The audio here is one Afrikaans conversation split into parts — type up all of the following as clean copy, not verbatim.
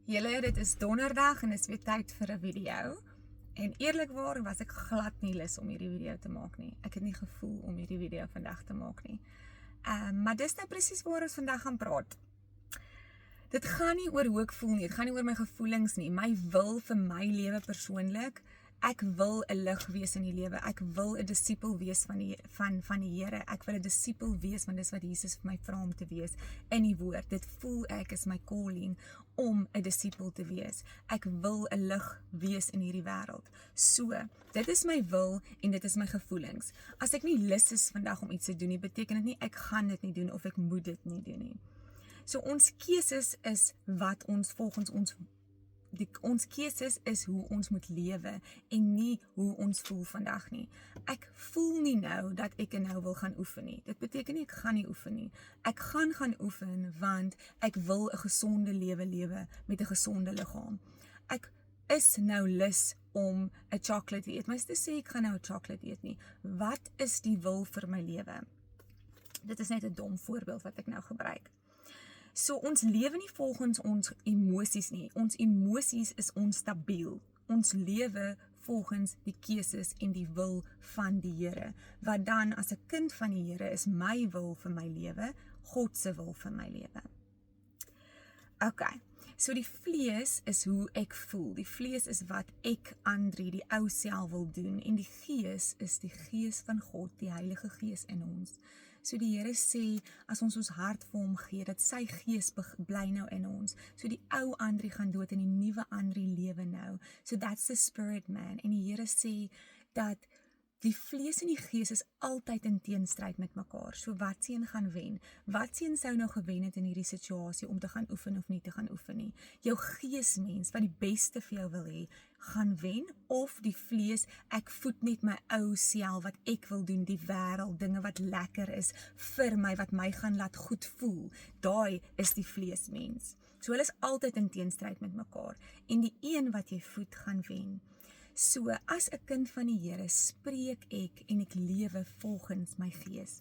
Julle, dit is donderdag en is weer tyd vir 'n video. En eerlikwaar was ek glad nie lus om hierdie video te maak nie. Ek het nie gevoel om hierdie video vandag te maak nie. Maar dis nou presies waar ons vandag gaan praat. Dit gaan nie oor hoe ek voel nie, dit gaan nie oor my gevoelings nie. My wil vir my lewe persoonlik, ek wil 'n lig wees in die lewe. Ek wil 'n disipel wees van die Here. Ek wil 'n disipel wees, want dis wat Jesus vir my vra om te wees in die woord. Dit voel ek is my calling om 'n disipel te wees. Ek wil 'n lig wees in hierdie wêreld. So, dit is my wil en dit is my gevoelings. As ek nie lus is vandag om iets te doen nie, beteken dit nie ek gaan dit nie doen of ek moet dit nie doen nie. So ons keuses is wat ons volgens ons keuses is hoe ons moet lewe en nie hoe ons voel vandag nie. Ek voel nie nou dat ek nou wil gaan oefen nie. Dit beteken nie ek gaan nie oefen nie. Ek gaan oefen want ek wil 'n gesonde lewe met 'n gesonde liggaam. Ek is nou lus om 'n chocolate te eet. Maar te sê ek gaan nou 'n chocolate eet nie. Wat is die wil vir my lewe? Dit is net 'n dom voorbeeld wat ek nou gebruik. So ons lewe nie volgens ons emosies nie. Ons emosies is onstabiel. Ons lewe volgens die keuses en die wil van die Here. Wat dan as 'n kind van die Here is my wil vir my lewe, God se wil vir my lewe. Okay, so die vlees is hoe ek voel. Die vlees is wat ek, Andri, die ou self wil doen. En die gees is die gees van God, die Heilige Gees in ons. So die Here sê, as ons hart vir hom gee, dat sy gees bly nou in ons. So die ou Andri gaan dood en die nuwe Andri lewe nou. So that's the spirit man. En die Here sê dat die vlees en die gees is altyd in teenstryd met mekaar. So wat sien gaan wen? Wat sien sou nou gewen het in hierdie situasie om te gaan oefen of nie te gaan oefen nie? Jou geesmens wat die beste vir jou wil hê, gaan wen, of die vlees, ek voed net my ou self wat ek wil doen, die wêreld, dinge wat lekker is vir my, wat my gaan laat goed voel. Daai is die vleesmens. So hulle is altyd in teenstryd met mekaar. En die een wat jy voed gaan wen. So, as 'n kind van die Here spreek ek en ek lewe volgens my gees.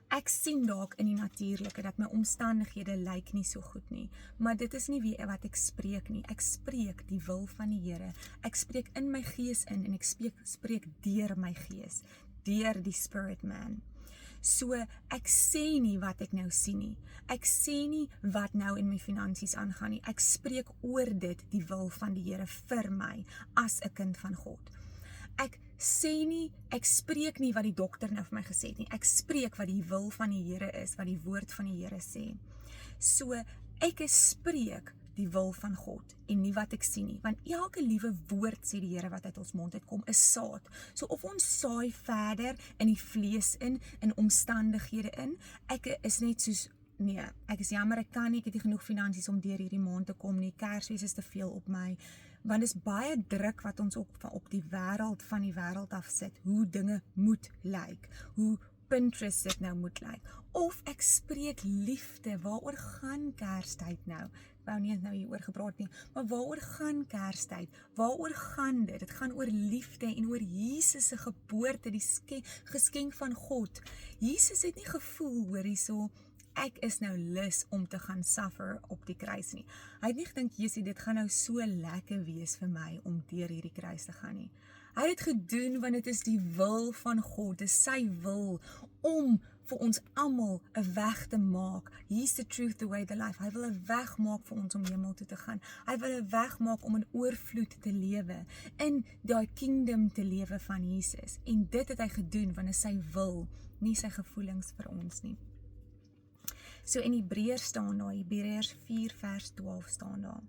Ek sien dalk in die natuurlike dat my omstandighede lyk nie so goed nie, maar dit is nie wat ek spreek nie. Ek spreek die wil van die Here. Ek spreek in my gees in en ek spreek deur my gees, deur die spirit man. So, ek sê nie wat ek nou sien nie. Ek sê nie wat nou in my finansies aangaan nie. Ek spreek oor dit die wil van die Here vir my as 'n kind van God. Ek spreek nie wat die dokter nou vir my gesê het nie. Ek spreek wat die wil van die Here is, wat die woord van die Here sê. So, ek spreek die wil van God en nie wat ek sien nie, want elke liewe woord, sê die Here, wat uit ons mond uitkom, is saad. So of ons saai verder in die vlees in omstandighede in, ek is net soos, nee, ek is jammer, ek kan nie, ek het nie genoeg finansies om deur hierdie maand te kom nie, Kersfees is te veel op my, want is baie druk wat ons op die wêreld van die wêreld af sit, hoe dinge moet lyk, hoe Pinterest dit nou moet lyk, of ek spreek liefde, waaroor gaan Kerstyd nou? Ek wou nie nou hieroor gepraat nie, maar waaroor gaan Kerstyd? Waaroor gaan dit? Dit gaan oor liefde en oor Jesus se geboorte, die geskenk van God. Jesus het nie gevoel, hoor hierso, ek is nou lus om te gaan suffer op die kruis nie. Hy het nie gedink, Jesusie, dit gaan nou so lekker wees vir my om deur hierdie kruis te gaan nie. Hy het dit gedoen want dit is die wil van God, dit is sy wil om vir ons almal 'n weg te maak. He's the truth, the way, the life. Hy wil 'n weg maak vir ons om hemel toe te gaan. Hy wil 'n weg maak om in oorvloed te lewe, in daai kingdom te lewe van Jesus. En dit het hy gedoen want dit is sy wil, nie sy gevoelings vir ons nie. So in Hebreërs staan daar, Hebreërs 4 vers 12 staan daar.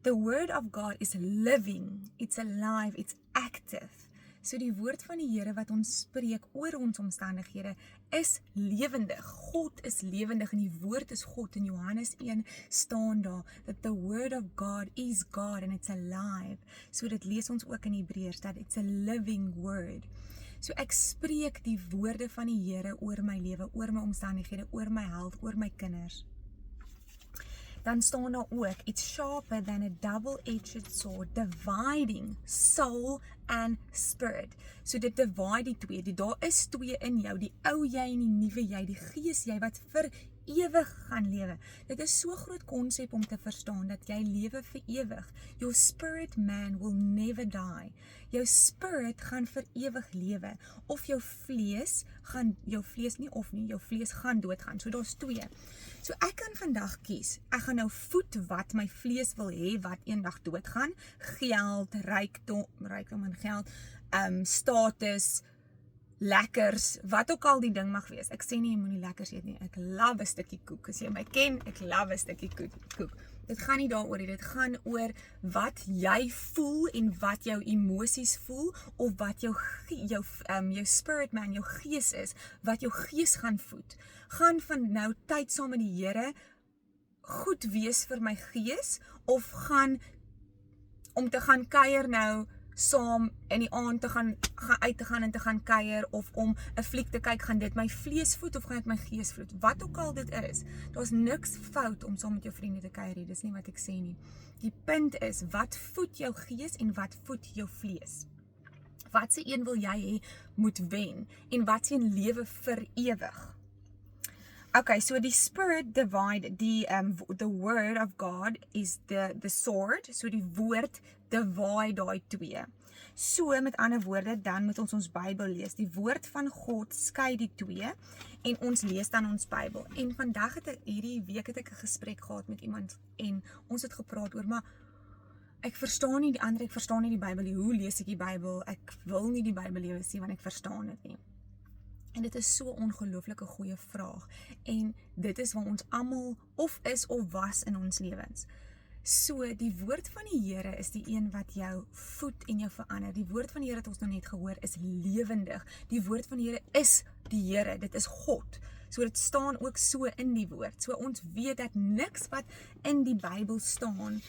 The word of God is living, it's alive, it's active. So die woord van die Here wat ons spreek oor ons omstandighede is lewendig. God is lewendig en die woord is God. In Johannes 1 staan daar that the word of God is God and it's alive. So dit lees ons ook in Hebreërs dat it's a living word. So ek spreek die woorde van die Here oor my lewe, oor my omstandighede, oor my health, oor my kinders. Dan staan daar ook, it's sharper than a double-edged sword, dividing soul and spirit. So dit divide die twee, daar is twee in jou, die ou jy en die nuwe jy, die gees jy wat vir ewig gaan lewe. Dit is so groot konsep om te verstaan, dat jy lewe vir ewig. Your spirit man will never die. Jou spirit gaan vir ewig lewe. Of jou vlees gaan doodgaan. So daar's twee. So ek kan vandag kies, ek gaan nou voed wat my vlees wil hê, wat eendag doodgaan. Geld, rykdom en geld, status, lekkers, wat ook al die ding mag wees. Ek sê nie, jy moet nie lekkers eet nie. Ek love 'n stukkie koek. As jy my ken, ek love 'n stukkie koek. Dit gaan nie daaroor nie. Dit gaan oor wat jy voel en wat jou emosies voel, of wat jou spirit man, jou gees is, wat jou gees gaan voed. Gaan van nou tyd saam met die Here goed wees vir my gees, of gaan om te gaan kuier nou saam in die aand uit te gaan en te gaan kuier, of om 'n fliek te kyk, gaan dit my vlees voed of gaan dit my gees voed? Wat ook al dit is, daar's niks fout om saam met jou vriende te kuier nie, dis nie wat ek sê nie. Die punt is, wat voed jou gees en wat voed jou vlees? Wat se een wil jy hê moet wen, en wat se een lewe vir ewig? Okay, so die spirit divide, the word of God is the sword, so die woord divide daai twee. So met ander woorde, dan moet ons Bybel lees. Die woord van God skei die twee, en ons lees dan ons Bybel. En vandag hierdie week het ek 'n gesprek gehad met iemand, en ons het gepraat oor, maar ek verstaan nie die Bybel nie. Hoe lees ek die Bybel? Ek wil nie die Bybel lees nie, want ek verstaan dit nie. En dit is so 'n ongelooflike goeie vraag. En dit is waar ons almal of is of was in ons lewens. So, die woord van die Here is die een wat jou voed en jou verander. Die woord van die Here het ons nou net gehoor, is lewendig. Die woord van die Here is die Here, dit is God. So, dit staan ook so in die woord. So, ons weet dat niks wat in die Bybel staan,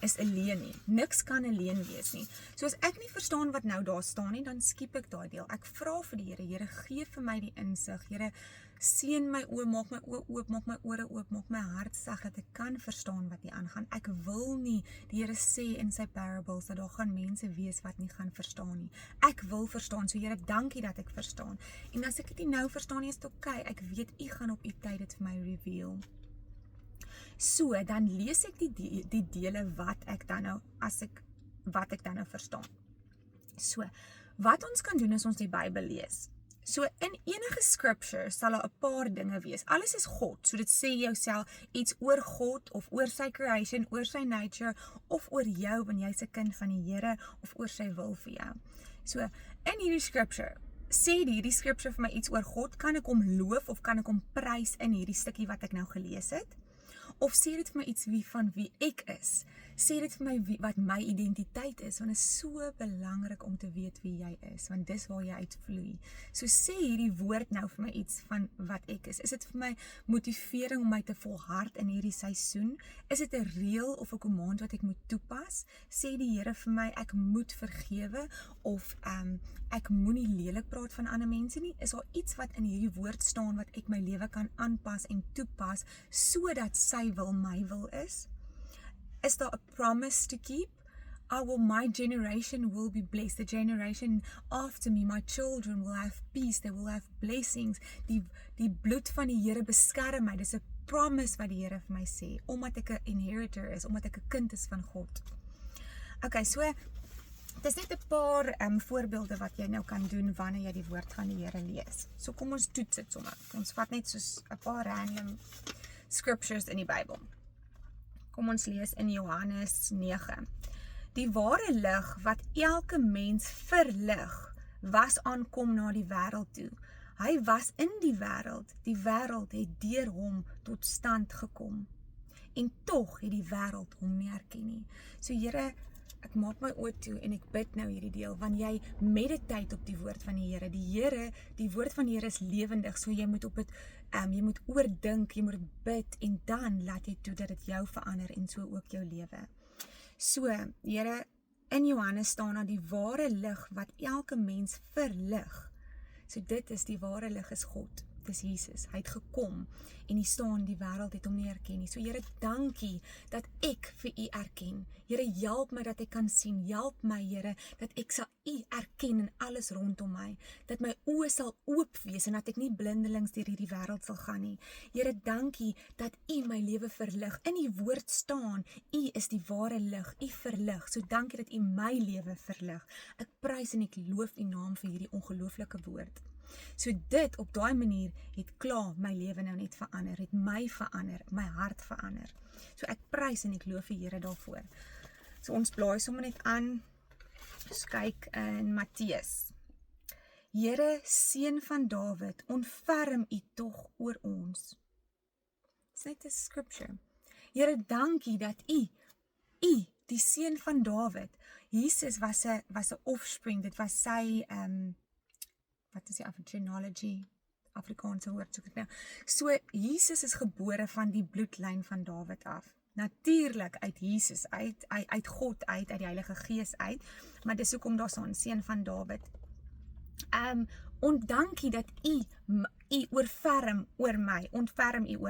is alleen nie. Niks kan alleen wees nie. So as ek nie verstaan wat nou daar staan nie, dan skiep ek daai deel. Ek vra vir die Here, Here, gee vir my die insig. Here, seën my oë, maak my oë oop, maak my ore oop, maak my hart sag, dat ek kan verstaan wat hier aangaan. Ek wil nie, die Here sê in sy parables, dat daar gaan mense wees wat nie gaan verstaan nie. Ek wil verstaan, so Here, dankie dat ek verstaan. En as ek dit nie nou verstaan nie, is dit okay. Ek weet, U gaan op U tyd dit vir my reveal. So, dan lees ek die dele wat ek dan nou verstaan. So, wat ons kan doen is ons die Bybel lees. So, in enige scripture sal daar 'n paar dinge wees. Alles is God, so dit sê jouself iets oor God, of oor sy creation, oor sy nature, of oor jou, want jy's 'n kind van die Here, of oor sy wil vir jou. So, in hierdie scripture, sê hierdie scripture vir my iets oor God, kan ek hom loof, of kan ek hom prys in hierdie stukkie wat ek nou gelees het? Of sê dit vir my iets van wie ek is? Sê dit vir my wat my identiteit is, want dit is so belangrik om te weet wie jy is, want dis waar jy uitvloei. So sê hierdie woord nou vir my iets van wat ek is. Is dit vir my motivering om my te volhard in hierdie seisoen? Is dit 'n reël of 'n command wat ek moet toepas? Sê die Here vir my, ek moet vergewe, of ek moenie lelik praat van ander mense nie? Is daar iets wat in hierdie woord staan wat ek my lewe kan aanpas en toepas, sodat sy wil my wil is? Is there a promise to keep? My generation will be blessed. The generation after me, my children will have peace. They will have blessings. Die bloed van die Here beskerm my. Dis 'n promise wat die Here vir my sê, omdat ek 'n inheritor is, omdat ek 'n kind is van God. Okay, so dis net 'n paar voorbeelde wat jy nou kan doen wanneer jy die woord van die Here lees. So kom ons toets dit sommer. Ons vat net soos 'n paar random scriptures in die Bybel. Kom ons lees in Johannes 9. Die ware lig wat elke mens verlig, was aankom na die wêreld toe. Hy was in die wêreld het deur hom tot stand gekom. En tog het die wêreld hom nie herken nie. So Here, ek maak my oë toe en ek bid nou hierdie deel, want jy meditate op die woord van die Here. Die woord van die Here is lewendig, so jy moet op dit jy moet oordink, jy moet dit bid, en dan laat jy toe dat dit jou verander, en so ook jou lewe. So, Here, in Johannes staan daar die ware lig wat elke mens verlig. So dit is die ware lig is God. Dis Jesus, hy het gekom en hy staan, die wêreld het hom nie erken nie. So Here, dankie dat ek vir u erken. Here, help my dat ek kan sien, help my Here, dat ek sal u erken in alles rondom my, dat my oë sal oop wees en dat ek nie blindelings deur hierdie wêreld sal gaan nie. Here, dankie dat u my lewe verlig. In u woord staan, u is die ware lig, u verlig. So dankie dat u my lewe verlig. Ek prys en ek loof u naam vir hierdie ongelooflike woord. So dit, op daai manier, het klaar my lewe nou net verander, het my verander, my hart verander. So ek prys en ek loof die Here daarvoor. So ons blaai sommer net aan, ons kyk in Matteus. Here, seun van Dawid, ontferm u tog oor ons. Dis net 'n scripture. Here, dankie dat u, die seun van Dawid, Jesus was 'n offspring, dit was sy, wat is die genealogy, Afrikaanse woord soek ek nou. So, Jesus is gebore van die bloedlyn van Dawid af. Natuurlik uit Jesus uit God uit die Heilige Gees uit, maar dis hoekom daar staan seun van Dawid. Dankie dat u ontferm u oor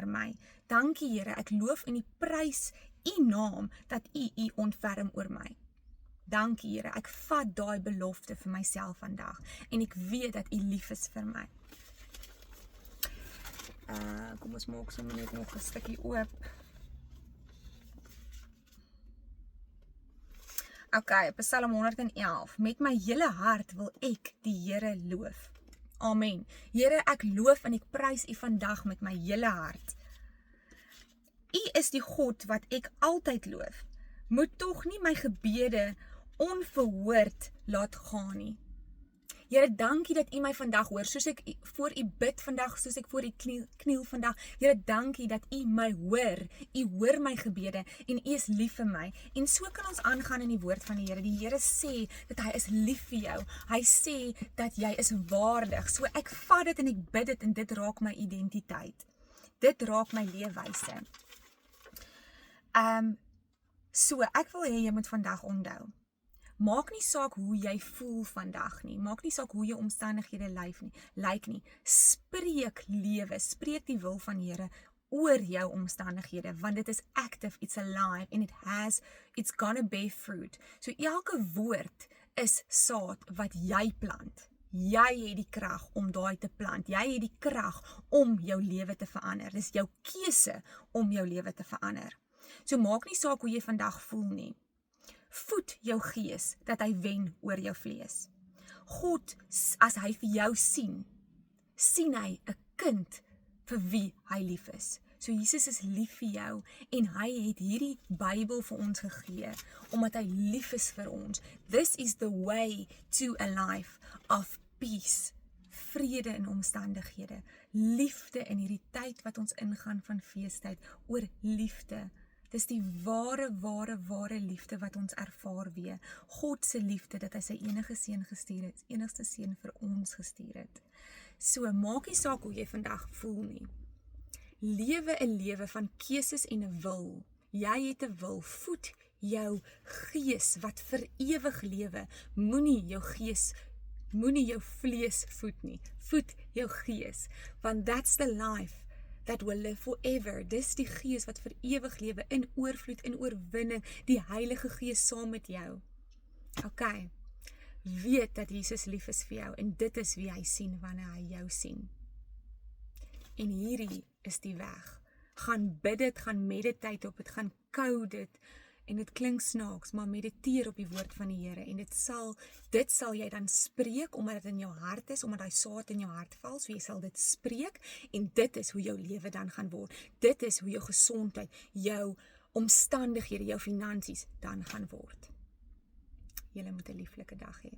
my. Dankie Here, ek loof en ek prys u naam dat u ontferm oor my. Dankie Here, ek vat daai belofte vir myself vandag en ek weet dat u lief is vir my. Kom ons maak sommer net nog 'n stukkie oop. Okay, Psalm 111. Met my hele hart wil ek die Here loof. Amen. Here, ek loof en ek prys u vandag met my hele hart. U is die God wat ek altyd loof. Moet tog nie my gebede onverhoord laat gaan nie. Here, dankie dat u my vandag hoor, soos ek voor u bid vandag, soos ek voor u kniel vandag. Here, dankie dat u my hoor, u hoor my gebede en u is lief vir my. En so kan ons aangaan in die woord van die Here. Die Here sê dat hy is lief vir jou. Hy sê dat jy is waardig. So ek vat dit en ek bid dit en dit raak my identiteit. Dit raak my leefwyse. So ek wil hê jy moet vandag onthou. Maak nie saak hoe jy voel vandag nie. Maak nie saak hoe jou omstandighede lyk nie. Spreek lewe, spreek die wil van die Here oor jou omstandighede, want dit is active, it's alive, and it's gonna bear fruit. So elke woord is saad wat jy plant. Jy het die krag om daai te plant. Jy het die krag om jou lewe te verander. Dis jou keuse om jou lewe te verander. So maak nie saak hoe jy vandag voel nie. Voed jou gees, dat hy wen oor jou vlees. God, as hy vir jou sien hy 'n kind vir wie hy lief is. So Jesus is lief vir jou en hy het hierdie Bybel vir ons gegee, omdat hy lief is vir ons. This is the way to a life of peace. Vrede in omstandighede. Liefde in hierdie tyd wat ons ingaan van feestyd, oor liefde. Dis die ware liefde wat ons ervaar weer. God se liefde, dat hy sy enigste seun vir ons gestuur het. So, maak nie saak hoe jy vandag voel nie. Lewe 'n lewe van keuses en 'n wil. Jy het 'n wil. Voed jou gees wat vir ewig lewe. Moenie jou vlees voed nie. Voed jou gees. Want that's the life that will live forever. Dis die gees wat vir ewig lewe, in oorvloed, in oorwinning, die Heilige Gees saam met jou. Okay, weet dat Jesus lief is vir jou, en dit is wie hy sien wanneer hy jou sien. En hierdie is die weg. Gaan bid dit, gaan meditate op dit, gaan kou dit, en dit klink snaaks, maar mediteer op die woord van die Here, en dit sal jy dan spreek, omdat dit in jou hart is, omdat die saad in jou hart val, so jy sal dit spreek, en dit is hoe jou lewe dan gaan word. Dit is hoe jou gesondheid, jou omstandighede, jou finansies dan gaan word. Julle moet 'n lieflike dag hê.